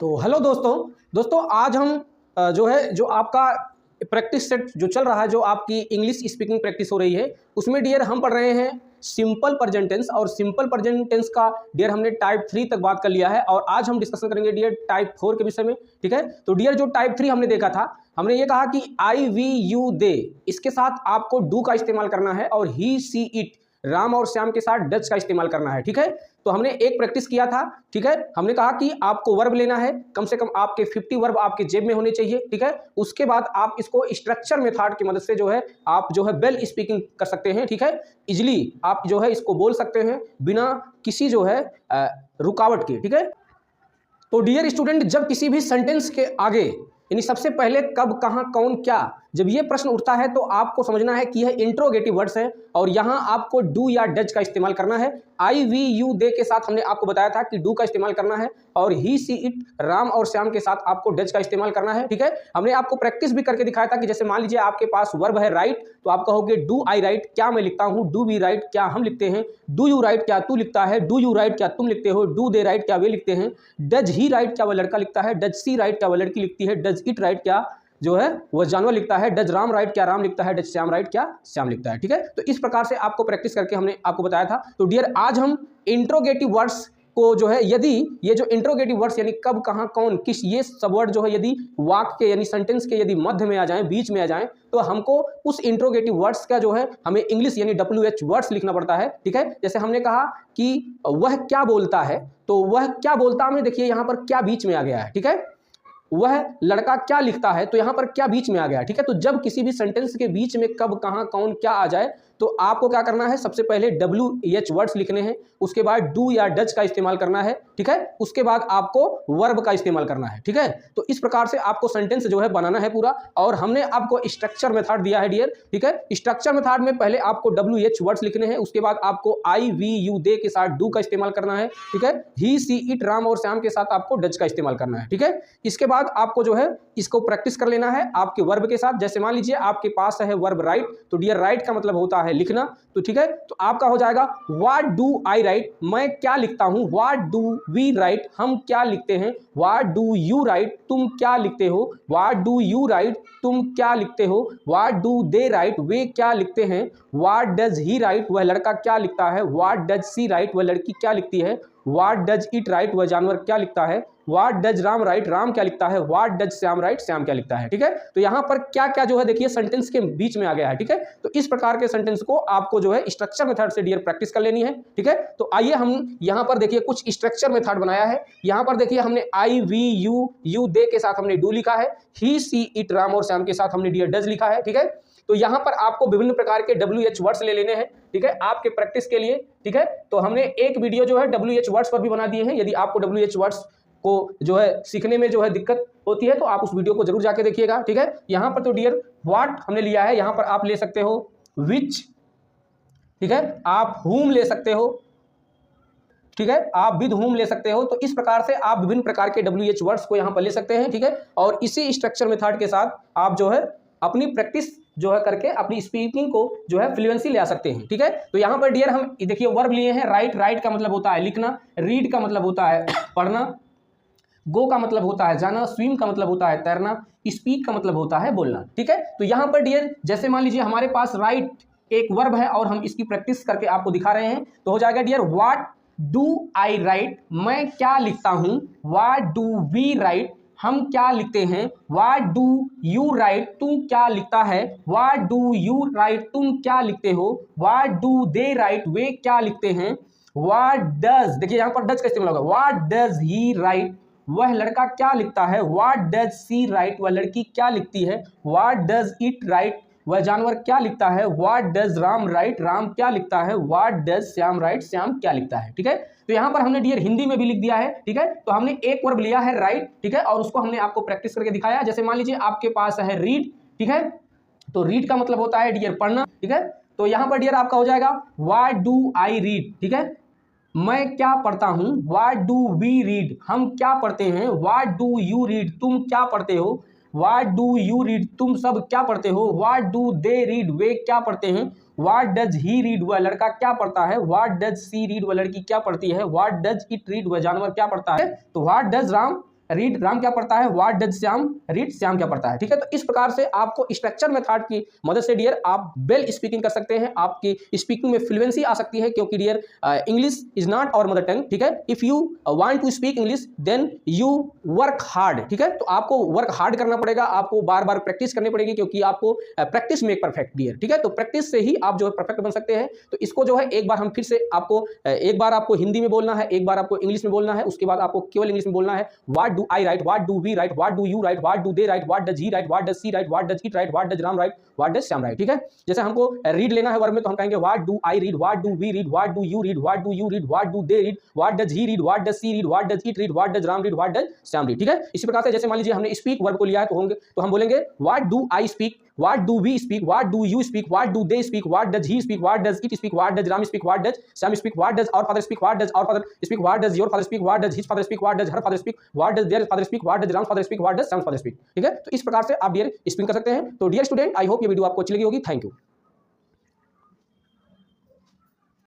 तो हेलो दोस्तों आज हम जो आपका प्रैक्टिस सेट जो चल रहा है, जो आपकी इंग्लिश स्पीकिंग प्रैक्टिस हो रही है, उसमें डियर हम पढ़ रहे हैं सिंपल प्रेजेंट टेंस। और सिंपल प्रेजेंट टेंस का डियर हमने टाइप 3 तक बात कर लिया है और आज हम डिस्कशन करेंगे डियर टाइप 4 के विषय में। ठीक है, तो डियर जो टाइप 3 हमने देखा था, हमने ये कहा कि आई वी यू दे, इसके साथ आपको डू का इस्तेमाल करना है और ही सी इट, राम और श्याम के साथ डज का इस्तेमाल करना है। ठीक है, तो हमने एक प्रैक्टिस किया था। ठीक है, हमने कहा कि आपको वर्ब लेना है, कम से कम आपके 50 वर्ब आपके जेब में होने चाहिए। ठीक है, उसके बाद आप इसको स्ट्रक्चर मेथड की मदद से आप वेल स्पीकिंग कर सकते हैं। ठीक है, इजिली आप इसको बोल सकते हैं बिना किसी रुकावट के। ठीक है, तो डियर स्टूडेंट, जब किसी भी सेंटेंस के आगे यानी सबसे पहले कब, कहां, कौन, क्या, जब ये प्रश्न उठता है तो आपको समझना है कि यह इंट्रोगेटिव वर्ड्स है और यहां आपको डू या डज का इस्तेमाल करना है। आई वी यू दे के साथ हमने आपको बताया था कि डू का इस्तेमाल करना है और ही सी इट, राम और श्याम के साथ आपको डज का इस्तेमाल करना है। ठीक है, हमने आपको प्रैक्टिस भी करके दिखाया था कि जैसे मान लीजिए आपके पास वर्ब है राइट, तो आप कहोगे डू आई राइट, क्या मैं लिखता हूं, डू वी राइट, क्या हम लिखते हैं, डू यू राइट, क्या तू लिखता है, डू यू राइट, क्या तुम लिखते हो, डू दे राइट, क्या वे लिखते हैं, डज ही राइट, क्या वह लड़का लिखता है, डज सी राइट, क्या वह लड़की लिखती है, डज इट राइट, क्या वह जानवर लिखता है, डज राम राइट, क्या राम लिखता है, डज श्याम राइट, क्या श्याम लिखता है। ठीक है, तो इस प्रकार से आपको प्रैक्टिस करके हमने आपको बताया था। तो डियर आज हम इंट्रोगेटिव वर्ड्स को यदि ये जो इंट्रोगेटिव वर्ड्स यानी कब, कहां, कौन, किस, ये सब वर्ड यदि वाक्य के यानी सेंटेंस के यदि मध्य में आ जाएं, बीच में आ जाएं, तो हमको उस इंट्रोगेटिव वर्ड्स का हमें इंग्लिश यानी WH वर्ड्स लिखना पड़ता है। ठीक है, जैसे हमने कहा कि वह क्या बोलता है, तो वह क्या बोलता में देखिए यहां पर क्या बीच में आ गया है। ठीक है, वह लड़का क्या लिखता है, तो यहां पर क्या बीच में आ गया। ठीक है, तो जब किसी भी सेंटेंस के बीच में कब, कहां, कौन, क्या आ जाए तो आपको क्या करना है, सबसे पहले WH वर्ड्स लिखने हैं, उसके बाद डू या डज का इस्तेमाल करना है। ठीक है, उसके बाद आपको वर्ब का इस्तेमाल करना है। ठीक है, तो इस प्रकार से आपको सेंटेंस बनाना है पूरा। और हमने आपको स्ट्रक्चर मेथड दिया है डियर। ठीक है, स्ट्रक्चर मेथड में पहले आपको WH वर्ड्स लिखने हैं, उसके बाद आपको आई वी यू दे के साथ डू का इस्तेमाल करना है। ठीक है, ही सी इट, राम और श्याम के साथ आपको डज का इस्तेमाल करना है। ठीक है, इसके बाद आपको इसको प्रैक्टिस कर लेना है आपके वर्ब के साथ। जैसे मान लीजिए आपके पास है वर्ब राइट, तो डियर राइट का मतलब होता है लिखना। तो ठीक है, तो आपका हो जाएगा व्हाट डू आई राइट, मैं क्या लिखता हूं, व्हाट डू वी राइट, हम क्या लिखते हैं, व्हाट डू यू राइट, तुम क्या लिखते हो, व्हाट डू यू राइट, तुम क्या लिखते हो, व्हाट डू दे राइट, वे क्या लिखते हैं, व्हाट डज ही राइट, वह लड़का क्या लिखता है, व्हाट डज सी राइट, वह लड़की क्या लिखती है, व्हाट डज इट राइट, वह जानवर क्या लिखता है, what does Ram right, Ram क्या लिखता है, what does Shyam right, Shyam क्या लिखता है। ठीक है, तो यहां पर क्या क्या देखिए सेंटेंस के बीच में आ गया है। ठीक है, तो इस प्रकार के सेंटेंस को आपको स्ट्रक्चर मेथड से डियर प्रैक्टिस कर लेनी है। ठीक है, तो आइए हम यहां पर देखिए कुछ स्ट्रक्चर मेथड बनाया है। यहां पर देखिए हमने आई वी यू दे के साथ हमने डू लिखा है, ही सी इट, राम और श्याम के साथ हमने डियर डज लिखा है। ठीक है, तो यहां पर आपको विभिन्न प्रकार के WH वर्ड्स ले लेने हैं। ठीक है, आपके प्रैक्टिस के लिए। ठीक है, तो हमने एक वीडियो WH वर्ड्स पर भी बना दिए हैं। यदि आपको WH वर्ड्स को सीखने में दिक्कत होती है तो आप उस वीडियो को जरूर जाके देखिएगा। ठीक है, यहां पर तो डियर व्हाट हमने लिया है, यहां पर आप ले सकते हो विच। ठीक है, आप whom ले सकते हो। ठीक है, आप विद whom ले सकते हो। तो इस प्रकार से आप विभिन्न प्रकार के WH वर्ड्स को यहां पर ले सकते हैं। ठीक है, और इसी स्ट्रक्चर मेथड के साथ आप अपनी प्रैक्टिस करके अपनी स्पीकिंग को फ्लुएंसी ले आ सकते हैं। ठीक है, तो यहां पर डियर हम देखिए वर्ब लिए हैं राइट, राइट का मतलब होता है लिखना, रीड का मतलब होता है पढ़ना, गो का मतलब होता है जाना, स्विम का मतलब होता है तैरना, स्पीक का मतलब होता है बोलना। ठीक है, तो यहां पर डियर जैसे मान लीजिए हमारे पास राइट एक वर्ब है और हम इसकी प्रैक्टिस करके आपको दिखा रहे हैं, तो हो जाएगा dear what do I write, मैं क्या लिखता हूं, व्हाट डू वी राइट, हम क्या लिखते हैं, व्हाट डू यू राइट, तू क्या लिखता है, व्हाट डू यू राइट, तुम क्या लिखते हो, व्हाट डू दे राइट, वे क्या लिखते हैं, व्हाट डज, देखिए यहां पर डज का इस्तेमाल होगा, व्हाट डज ही राइट, वह लड़का क्या लिखता है, व्हाट डज सी राइट, वह लड़की क्या लिखती है, व्हाट डज इट राइट, वह जानवर क्या लिखता है, what does Ram right, Ram क्या लिखता है, what does Shyam right, Shyam क्या लिखता है। ठीक है, तो यहां पर हमने डियर हिंदी में भी लिख दिया है। ठीक है, तो हमने एक वर्ब लिया है राइट। ठीक है, और उसको हमने आपको प्रैक्टिस करके दिखाया। जैसे मान लीजिए आपके पास है रीड। ठीक है, तो रीड का मतलब होता है डियर पढ़ना। ठीक है, तो यहां पर डियर आपका हो जाएगा व्हाट डू आई रीड। ठीक है, मैं क्या पढ़ता हूं, व्हाट डू वी रीड, हम क्या पढ़ते हैं, व्हाट डू यू रीड, तुम क्या पढ़ते हो, व्हाट डू यू रीड, तुम सब क्या पढ़ते हो, व्हाट डू दे रीड, वे क्या पढ़ते हैं, व्हाट डज ही रीड, वह लड़का क्या पढ़ता है, व्हाट डज सी रीड, वह लड़की क्या पढ़ती है, व्हाट डज इट रीड, वह जानवर क्या पढ़ता है। तो what does Ram read Ram क्या पढ़ता है, what does Shyam read Shyam क्या पढ़ता है। ठीक है, तो इस प्रकार से आपको स्ट्रक्चर मेथड की मदद से डियर आप वेल स्पीकिंग कर सकते हैं, आपकी स्पीकिंग में फ्लुएंसी आ सकती है, क्योंकि dear English is not our mother tongue. ठीक है, if you want to speak English then you work hard. ठीक है, तो आपको वर्क हार्ड करना पड़ेगा, आपको बार बार प्रैक्टिस करनी पड़ेगी, क्योंकि आपको प्रैक्टिस मेक परफेक्ट डियर। ठीक है, तो प्रैक्टिस से ही आप जो है परफेक्ट बन सकते हैं। तो इसको जो है एक बार हम फिर से आपको एक बार आपको हिंदी में बोलना है, एक बार आपको इंग्लिश में बोलना है, उसके बाद आपको केवल इंग्लिश में बोलना है। What do I write, what do we write, what do you write, what do they write, what does he write, what does she write, what does it write, what does Ram write, what does Shyam write. ठीक है, जैसे हमको read लेना है verb में, तो हम कहेंगे what do I read, what do we read, what do you read, what do you read, what do they read, what does he read, what does she read, what does it read, what does Ram read, what does Shyam read. ठीक है, इसी प्रकार से जैसे मान लीजिए हमने speak verb को लिया है, तो हम बोलेंगे what do I speak, what do we speak, what do you speak, what do they speak, what does he speak, what does it speak, what does Ram speak, what does Shyam speak, what does our father speak, what does our father speak, what does your father speak, what does his father speak, what does her father speak, what does their father speak, what does Ram father speak, what does Shyam father speak. ठीक है, तो इस प्रकार से आप dear speak कर सकते हैं। तो डियर स्टूडेंट, आई होप ये वीडियो आपको अच्छी लगी होगी। Thank you.